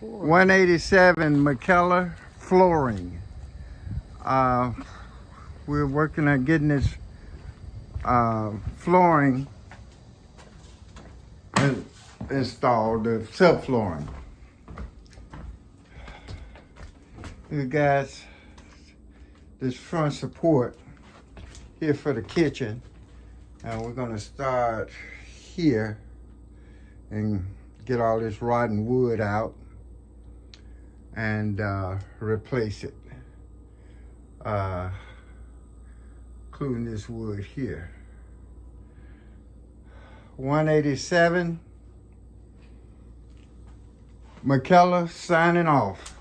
187 Mckellar flooring. We're working on getting this flooring installed, the subflooring. You guys, this front support here for the kitchen, and we're gonna start here and get all this rotten wood out and replace it, including this wood here. 187 Mckellar signing off.